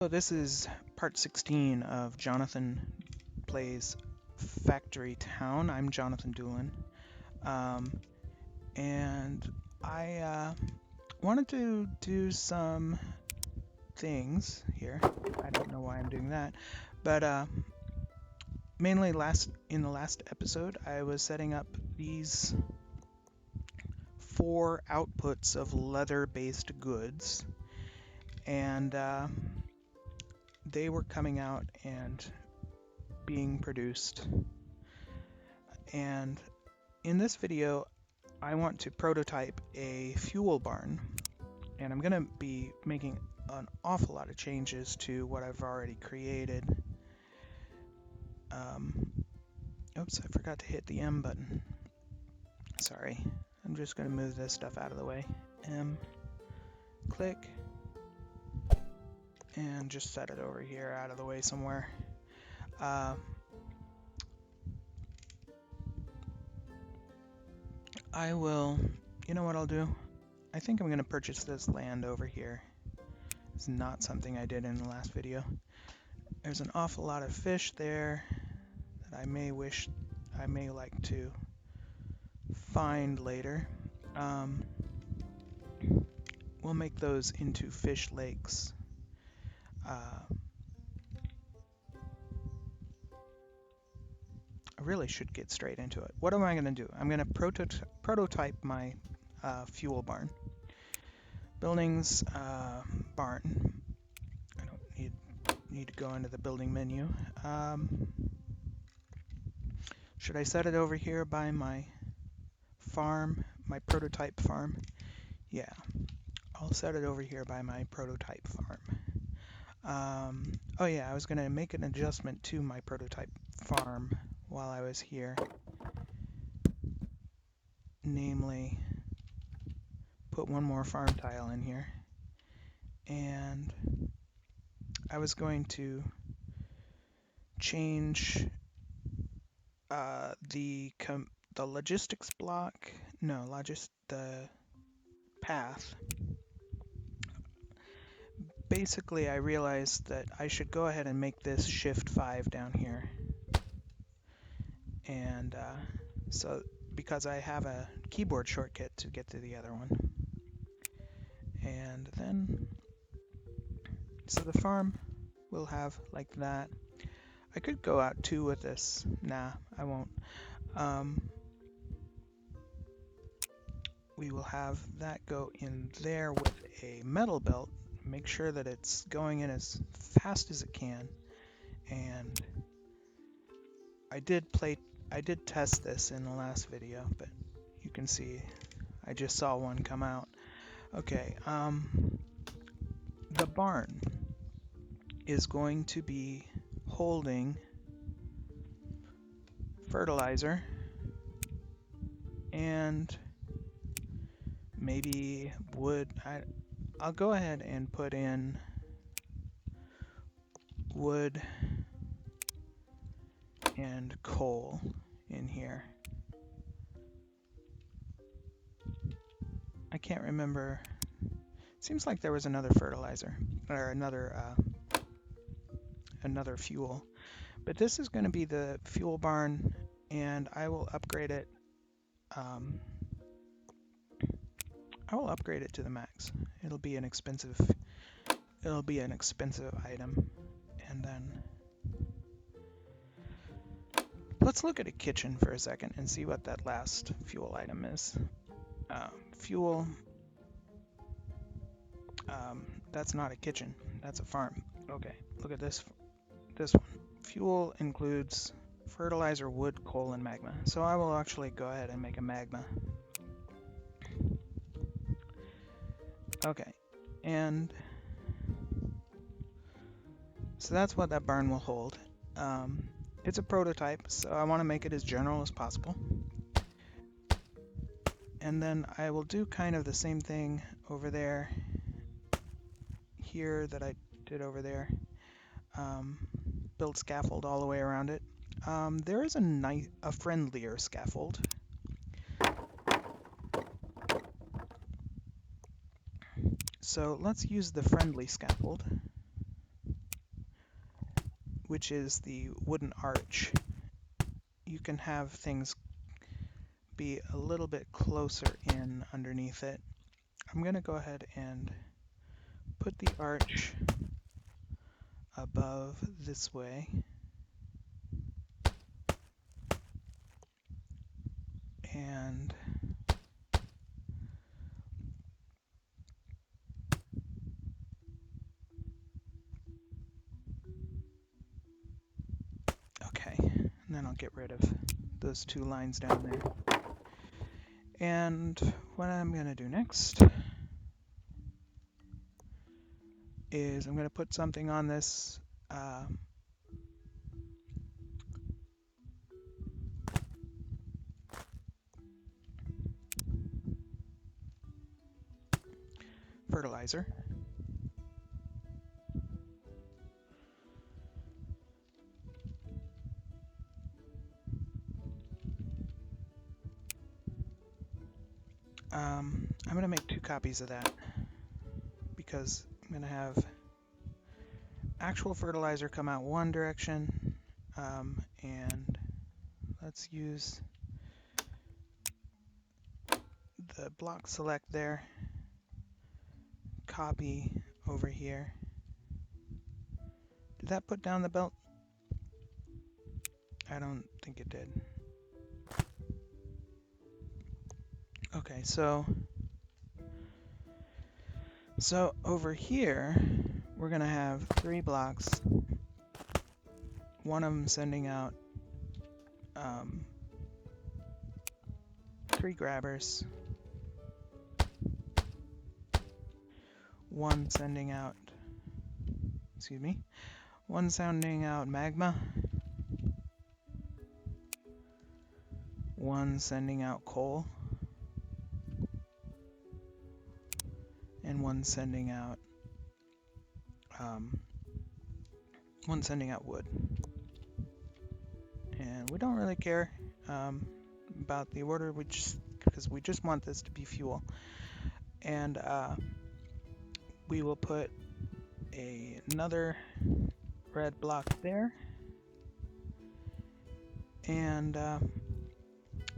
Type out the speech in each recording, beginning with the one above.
So this is part 16 of Jonathan Plays Factory Town. I'm Jonathan Doolin. And I wanted to do some things here. I don't know why I'm doing that. But mainly in the last episode, I was setting up these 4 outputs of leather-based goods. And they were coming out and being produced. And in this video, I want to prototype a fuel barn, and I'm going to be making an awful lot of changes to what I've already created. Oops, I forgot to hit the M button. Sorry. I'm just going to move this stuff out of the way. M, click, and just set it over here out of the way somewhere. I will, you know what I'll do? I think I'm going to purchase this land over here. It's not something I did in the last video. There's an awful lot of fish there that I may like to find later. We'll make those into fish lakes. I really should get straight into it. What am I going to do? I'm going to prototype my fuel barn. Buildings, barn. I don't need to go into the building menu. Should I set it over here by my farm, my prototype farm? Yeah, I'll set it over here by my prototype farm. Oh yeah, I was going to make an adjustment to my prototype farm while I was here. Namely, put one more farm tile in here. And I was going to change the logistics block. No, the path. Basically, I realized that I should go ahead and make this Shift 5 down here. And so, because I have a keyboard shortcut to get to the other one. And then, so the farm will have like that. I could go out 2 with this. Nah, I won't. We will have that go in there with a metal belt. Make sure that it's going in as fast as it can. And I did test this in the last video, but you can see I just saw one come out. Okay, the barn is going to be holding fertilizer and maybe wood. I'll go ahead and put in wood and coal in here. I can't remember. It seems like there was another fertilizer or another fuel. But this is going to be the fuel barn, and I will upgrade it. I will upgrade it to the max. It'll be an expensive item. And then let's look at a kitchen for a second and see what that last fuel item is. Fuel. That's not a kitchen. That's a farm. Okay, look at this one. Fuel includes fertilizer, wood, coal, and magma. So I will actually go ahead and make a magma. Okay, and so that's what that barn will hold. It's a prototype, so I want to make it as general as possible. And then I will do kind of the same thing over there, here that I did over there. Build scaffold all the way around it. There is a friendlier scaffold. So let's use the friendly scaffold. which is the wooden arch, you can have things be a little bit closer in underneath it. I'm going to go ahead and put the arch above this way. And okay, and then I'll get rid of those two lines down there. And what I'm going to do next is I'm going to put something on this fertilizer. I'm going to make 2 copies of that because I'm going to have actual fertilizer come out one direction, and let's use the block select there, copy over here. Did that put down the belt? I don't think it did. Okay, so over here we're gonna have 3 blocks, one of them sending out 3 grabbers, one sending out magma, one sending out coal, and one sending out wood. And we don't really care about the order, because we just want this to be fuel. And we will put another red block there. And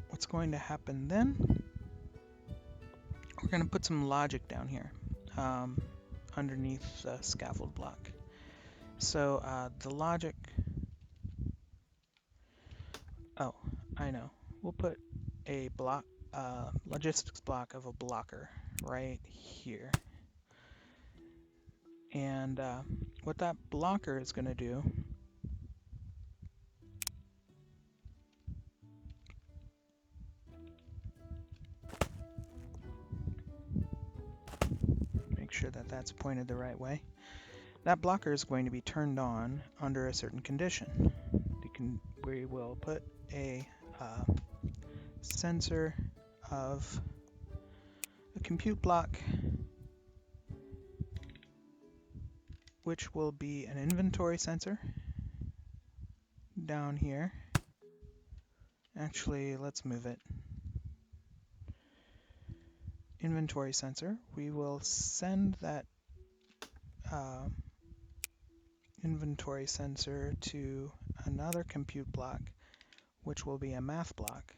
what's going to happen then? We're going to put some logic down here underneath the scaffold block. So the logic, oh, I know. We'll put a block, logistics block of a blocker right here. And what that blocker is going to do make sure that that's pointed the right way. That blocker is going to be turned on under a certain condition. We will put a sensor of a compute block, which will be an inventory sensor down here. Actually, let's move it. Inventory sensor. We will send that inventory sensor to another compute block, which will be a math block.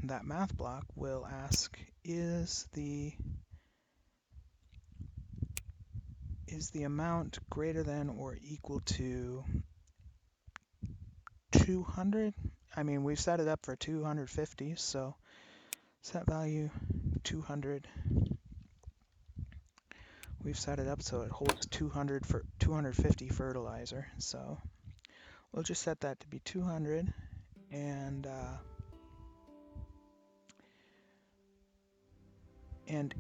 That math block will ask, is the amount greater than or equal to 200? I mean, we've set it up for 250, so set value 200. We've set it up so it holds 200 for 250 fertilizer, so we'll just set that to be 200, and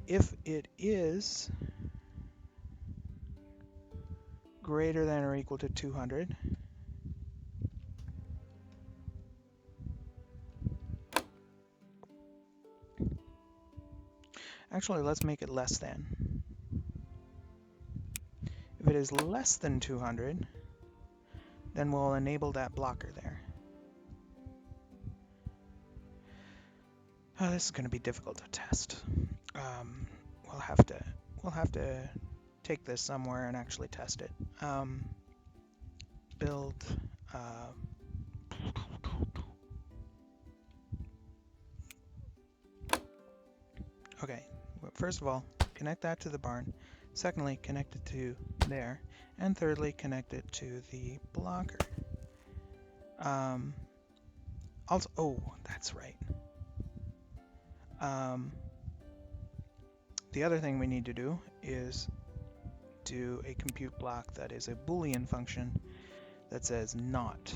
if it is greater than or equal to 200, actually let's make it less than. If it is less than 200, then we'll enable that blocker there. Oh, this is going to be difficult to test. We'll have to take this somewhere and actually test it. build okay, well, first of all, connect that to the barn. Secondly, connect it to there. And thirdly, connect it to the blocker. Also, oh, that's right. The other thing we need to do is do a compute block that is a Boolean function that says not.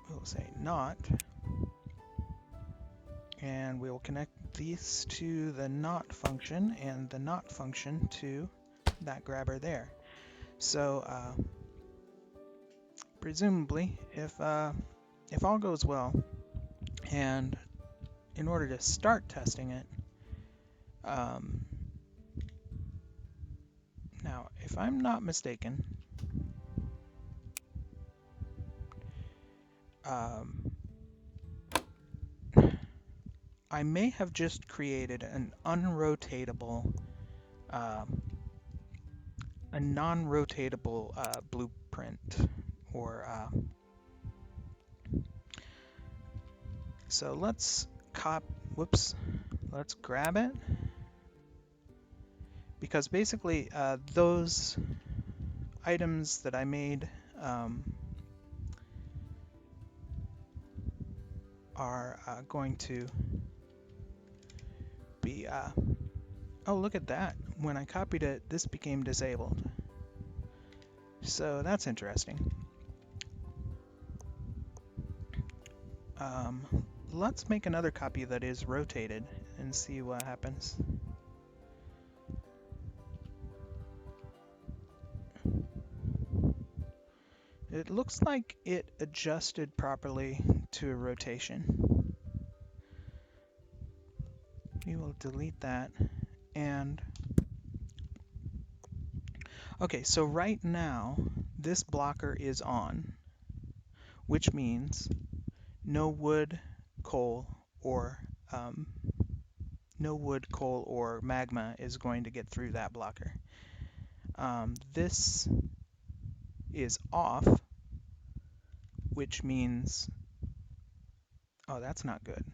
We'll say not, and we will connect these to the not function and the not function to that grabber there. So presumably, if all goes well, and in order to start testing it, now if I'm not mistaken, I may have just created an unrotatable, a non-rotatable blueprint, or so let's let's grab it, because basically those items that I made are going to be oh, look at that. When I copied it, this became disabled. So that's interesting. Let's make another copy that is rotated and see what happens. It looks like it adjusted properly to a rotation. We will delete that. And okay, so right now this blocker is on, which means no wood, coal, or magma is going to get through that blocker. This is off, which means, oh, that's not good.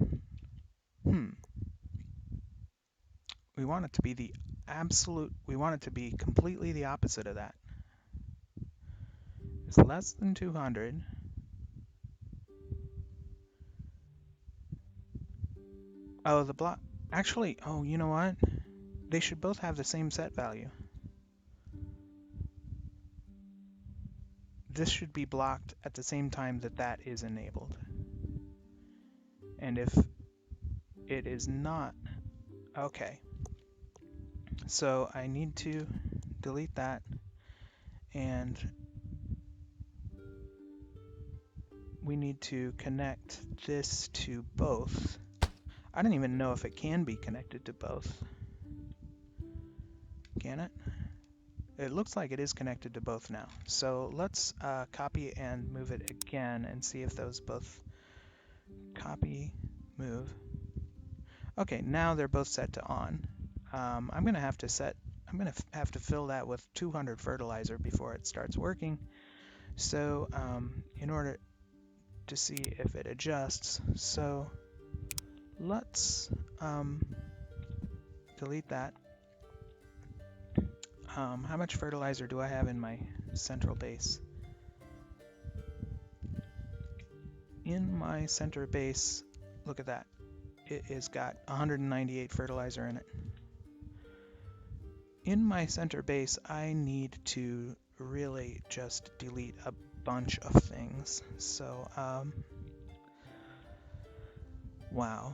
We want it to be completely the opposite of that. It's less than 200. Oh, the block, actually, oh, you know what? They should both have the same set value. This should be blocked at the same time that that is enabled. And if it is not, okay. So I need to delete that, and we need to connect this to both. I don't even know if it can be connected to both. Can it? It looks like it is connected to both now. So let's copy and move it again and see if those both copy, move. Okay, now they're both set to on. I'm gonna have to fill that with 200 fertilizer before it starts working. So in order to see if it adjusts, so let's delete that. How much fertilizer do I have in my central base? In my center base, look at that. It has got 198 fertilizer in it. In my center base, I need to really just delete a bunch of things. So, wow,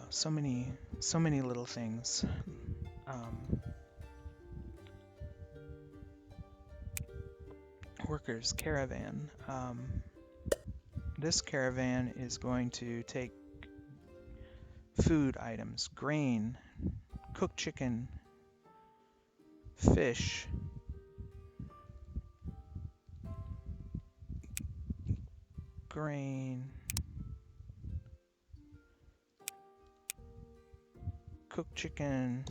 so many little things. Workers caravan. This caravan is going to take food items, grain, cooked chicken, fish, grain, cooked chicken,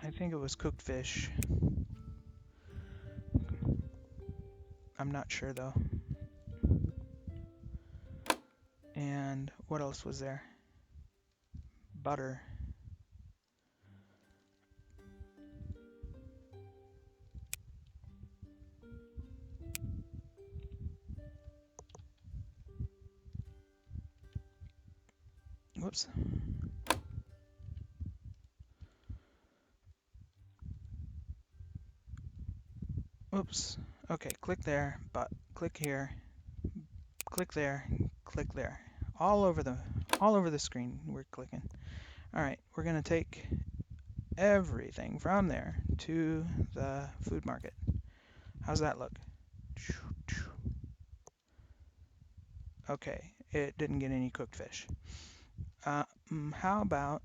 I think it was cooked fish. I'm not sure though. And what else was there? Butter. Whoops. Oops. Okay, click there, but click here, click there, click there. All over the screen we're clicking. All right, we're gonna take everything from there to the food market. How's that look? Okay, it didn't get any cooked fish. How about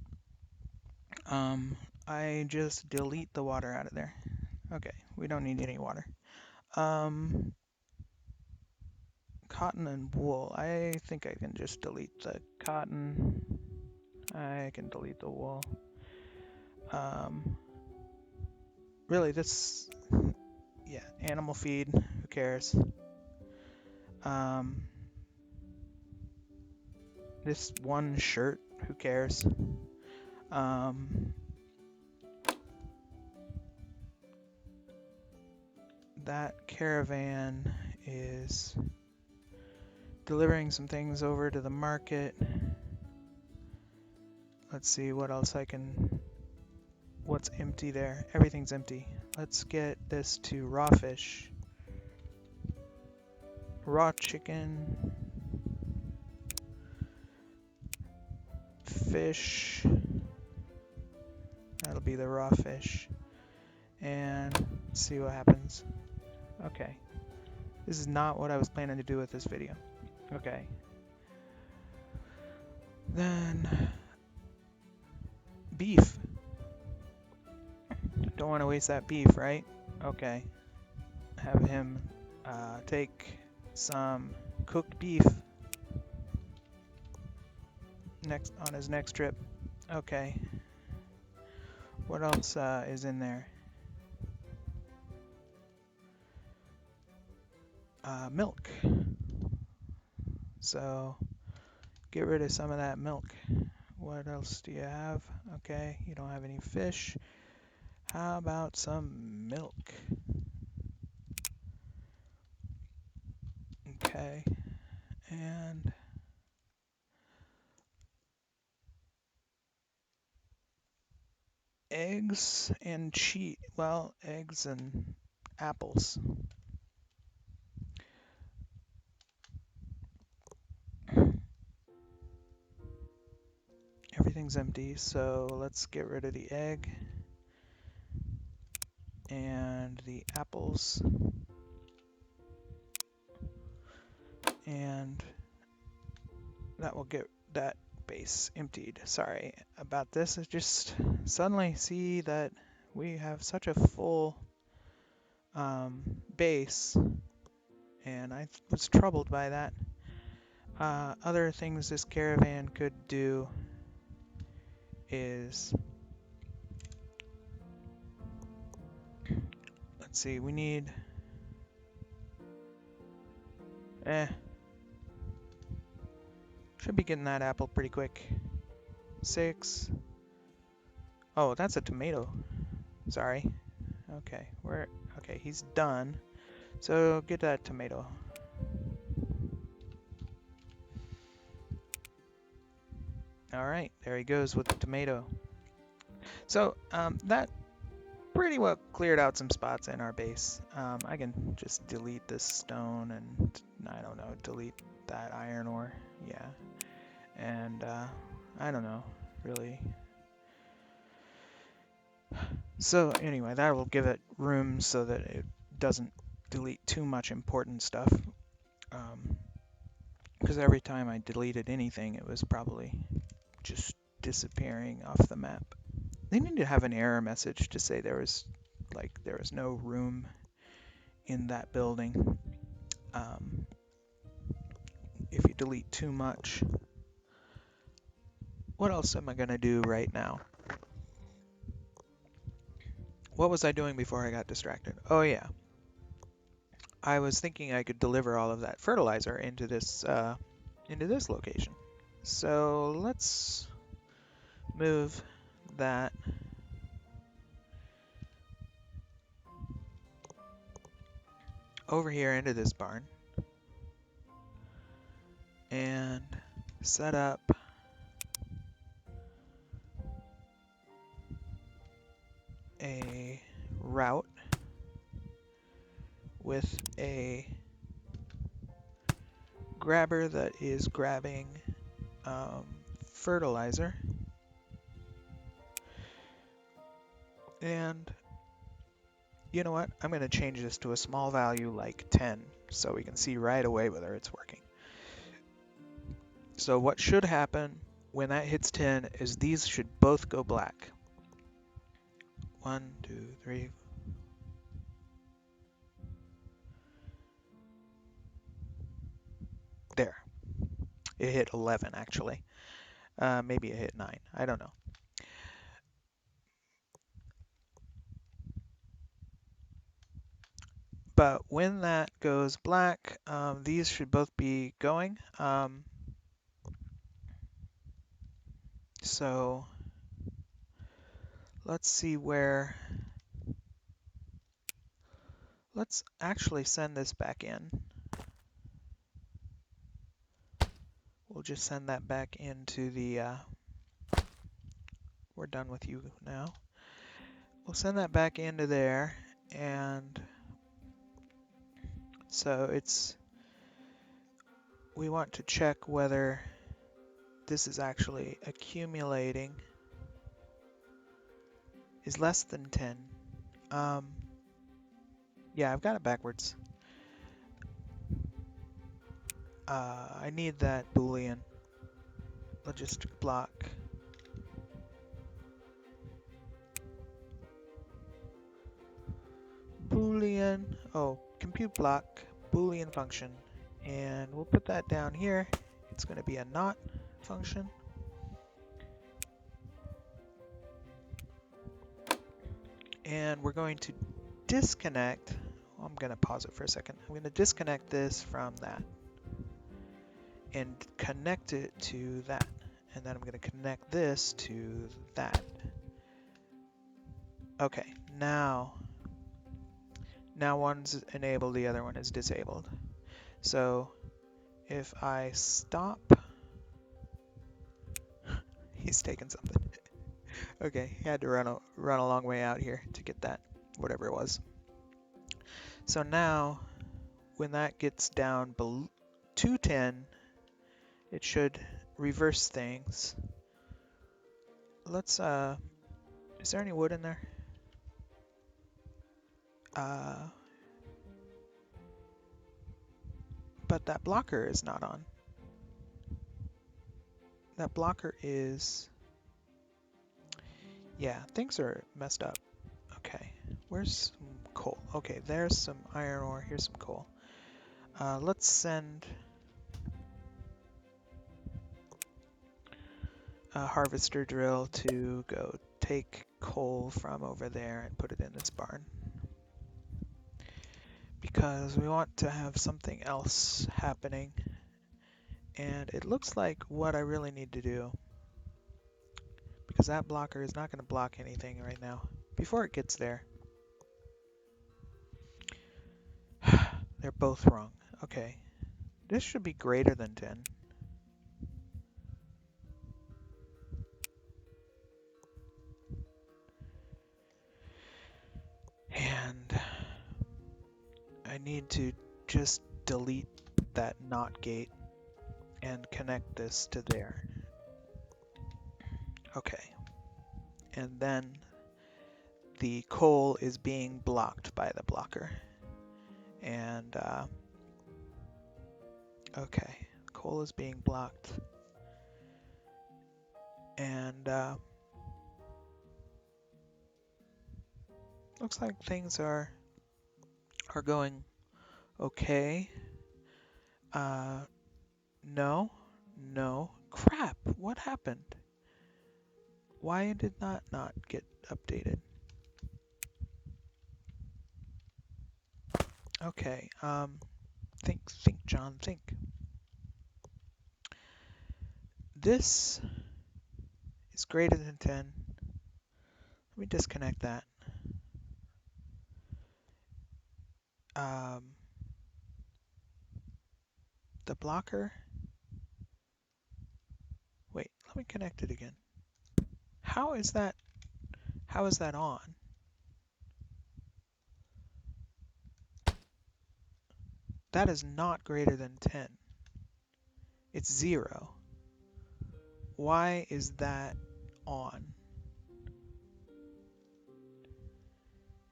I just delete the water out of there? Okay, we don't need any water. Cotton and wool. I think I can just delete the cotton. I can delete the wool. Really, this, yeah, animal feed. Who cares? This one shirt. Who cares? That caravan is delivering some things over to the market. Let's see what else I can... What's empty there? Everything's empty. Let's get this to raw fish. Raw chicken. Fish. That'll be the raw fish. And let's see what happens. Okay. This is not what I was planning to do with this video. Okay. Then... beef. Don't want to waste that beef, right? Okay. Have him take some cooked beef on his next trip. Okay. What else is in there? Milk. So get rid of some of that milk. What else do you have? Okay, you don't have any fish. How about some milk? Okay, and eggs and cheese. Well, eggs and apples. Everything's empty, so let's get rid of the egg and the apples. And that will get that base emptied. Sorry about this. I just suddenly see that we have such a full base, and I was troubled by that. Other things this caravan could do is, let's see, we need, should be getting that apple pretty quick. 6. Oh, that's a tomato. Sorry. Okay, okay, he's done. So get that tomato. Alright, there he goes with the tomato. So that pretty well cleared out some spots in our base. I can just delete this stone and, I don't know, delete that iron ore. Yeah. And I don't know, really. So anyway, that will give it room so that it doesn't delete too much important stuff. Because every time I deleted anything, it was probably just disappearing off the map. They need to have an error message to say there was no room in that building. If you delete too much. What else am I gonna do right now? what was I doing before I got distracted? Oh yeah, I was thinking I could deliver all of that fertilizer into this location. So let's move that over here into this barn and set up a route with a grabber that is grabbing fertilizer, and you know what, I'm going to change this to a small value like 10 so we can see right away whether it's working. So what should happen when that hits 10 is these should both go black. 1, 2, 3. There. It hit 11 actually. Maybe it hit 9. I don't know. But when that goes black, these should both be going. So let's see where. Let's actually send this back in. We'll just send that back into the. We're done with you now. We'll send that back into there, and so it's. We want to check whether this is actually accumulating. Is less than 10. Yeah, I've got it backwards. I need that Boolean logistic block. Boolean, compute block, Boolean function. And we'll put that down here. It's going to be a not function. And we're going to disconnect. I'm going to pause it for a second. I'm going to disconnect this from that and connect it to that. And then I'm going to connect this to that. Okay, now one's enabled, the other one is disabled. So if I stop, he's taking something. Okay, he had to run a long way out here to get that, whatever it was. So now, when that gets down to 10, it should reverse things. Let's, is there any wood in there? But that blocker is not on. That blocker is, yeah, things are messed up. Okay, where's some coal? Okay, there's some iron ore, here's some coal. Let's send a harvester drill to go take coal from over there and put it in this barn. Because we want to have something else happening. And it looks like what I really need to do, because that blocker is not going to block anything right now. Before it gets there. They're both wrong. Okay. This should be greater than 10. And I need to just delete that NOT gate and connect this to there. Okay. And then the coal is being blocked by the blocker. And, okay, coal is being blocked. And, looks like things are going okay. No, crap, what happened? Why did that not get updated? Okay, think, John, think. This is greater than 10. Let me disconnect that. The blocker. Wait, let me connect it again. How is that on? That is not greater than 10. It's 0. Why is that on?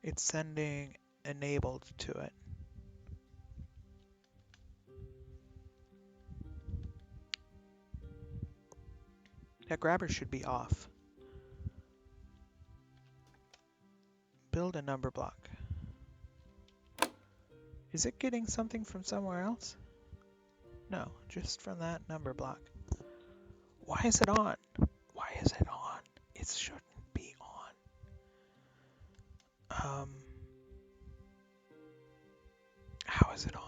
It's sending enabled to it. That grabber should be off. Build a number block. Is it getting something from somewhere else? No, just from that number block. Why is it on? Why is it on? It shouldn't be on. How is it on?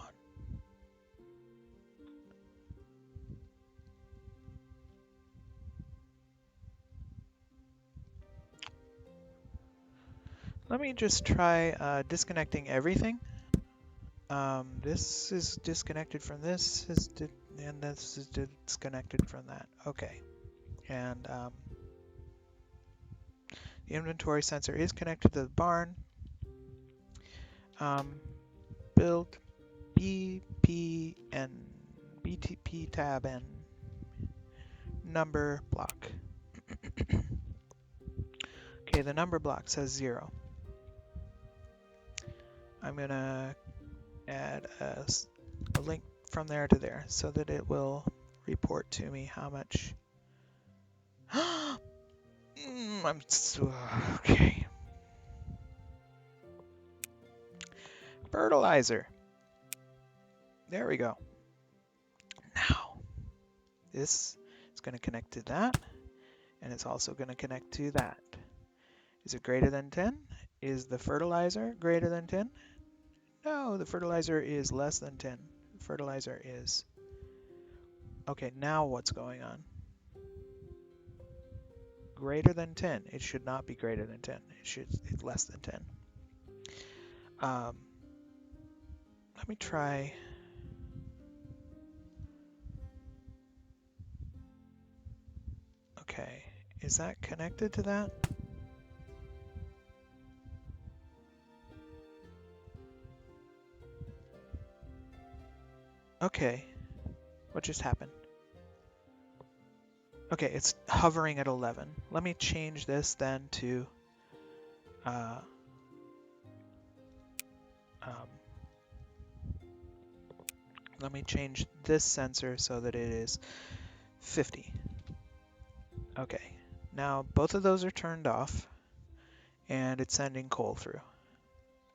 Let me just try disconnecting everything. This is disconnected from this, and this is disconnected from that. Okay. And the inventory sensor is connected to the barn. Build BTP tab N number block. Okay, the number block says 0. I'm gonna add a link from there to there so that it will report to me how much. Okay. Fertilizer. There we go. Now, this is going to connect to that, and it's also going to connect to that. Is it greater than 10? Is the fertilizer greater than 10? No, the fertilizer is less than 10. The fertilizer is... Okay, now what's going on? Greater than 10. It should not be greater than 10. It's less than 10. Let me try... Okay, is that connected to that? Okay, what just happened? Okay, it's hovering at 11. Let me change this then to let me change this sensor so that it is 50. Okay, now both of those are turned off and it's sending coal through.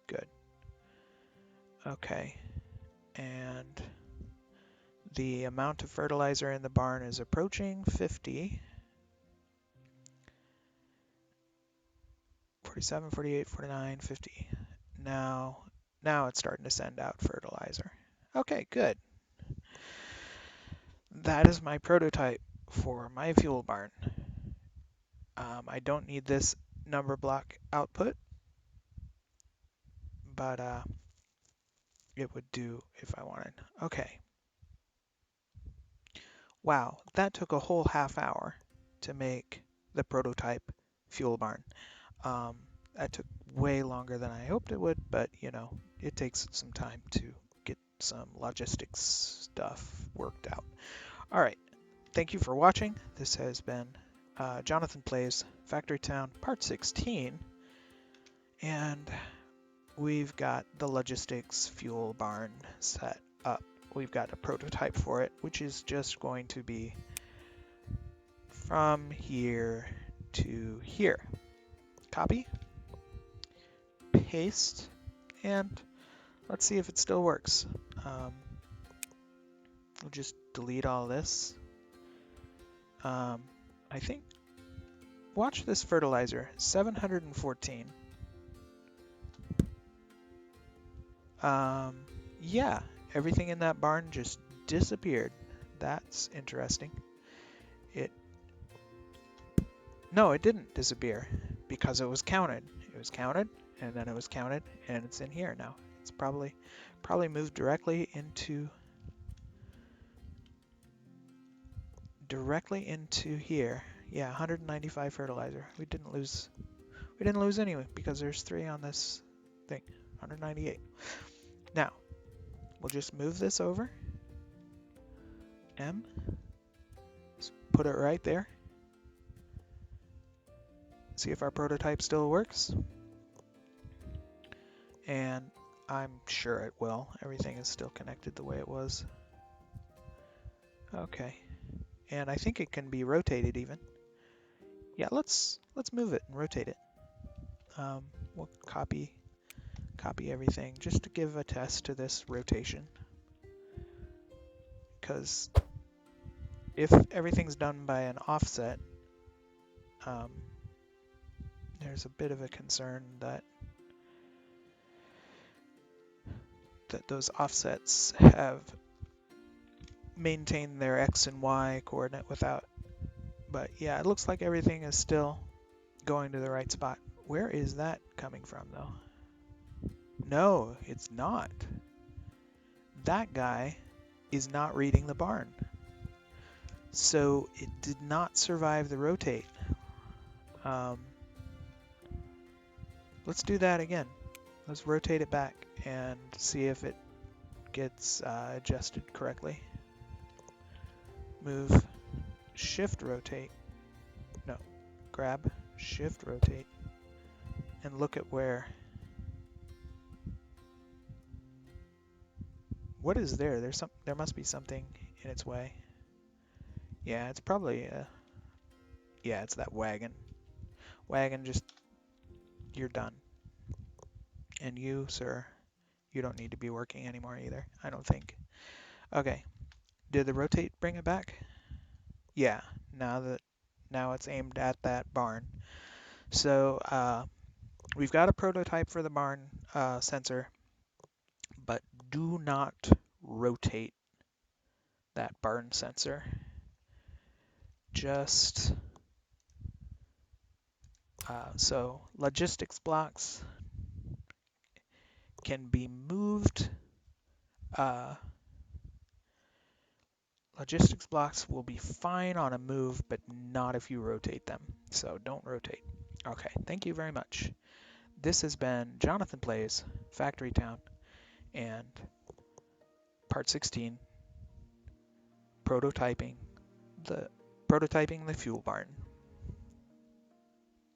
Good. Okay, and the amount of fertilizer in the barn is approaching 50. 47, 48, 49, 50. Now it's starting to send out fertilizer. Okay, good. That is my prototype for my fuel barn. I don't need this number block output, but it would do if I wanted. Okay. Wow, that took a whole half hour to make the prototype fuel barn. That took way longer than I hoped it would, but you know, it takes some time to get some logistics stuff worked out. All right, thank you for watching. This has been Jonathan Plays Factory Town Part 16, and we've got the logistics fuel barn set up. We've got a prototype for it, which is just going to be from here to here. Copy, paste, and let's see if it still works. We'll just delete all this. I think, watch this fertilizer, 714. Yeah, everything in that barn just disappeared. That's interesting. It No, it didn't disappear because it was counted. It was counted, and then it was counted, and it's in here now. It's probably moved directly into here. Yeah, 195 fertilizer. We didn't lose anyway because there's 3 on this thing. 198. Now, we'll just move this over. M. Just put it right there. See if our prototype still works. And I'm sure it will. Everything is still connected the way it was. Okay. And I think it can be rotated even. Yeah, let's move it and rotate it. We'll copy everything just to give a test to this rotation. Because if everything's done by an offset, there's a bit of a concern that those offsets have maintained their X and Y coordinate without. But yeah, it looks like everything is still going to the right spot. Where is that coming from though? No, it's not. That guy is not reading the barn. So it did not survive the rotate. Let's do that again. Let's rotate it back and see if it gets adjusted correctly. Move, shift rotate. No, grab, shift rotate, and look at where. What is there? There must be something in its way. Yeah, it's probably yeah, it's that wagon. Wagon, just you're done. And you, sir, you don't need to be working anymore either, I don't think. Okay. Did the rotate bring it back? Yeah, now it's aimed at that barn. So we've got a prototype for the barn sensor, but do not rotate that barn sensor. Just so logistics blocks can be moved. Logistics blocks will be fine on a move, but not if you rotate them. So don't rotate. Okay, thank you very much. This has been Jonathan Plays Factory Town and Part 16, prototyping the fuel barn.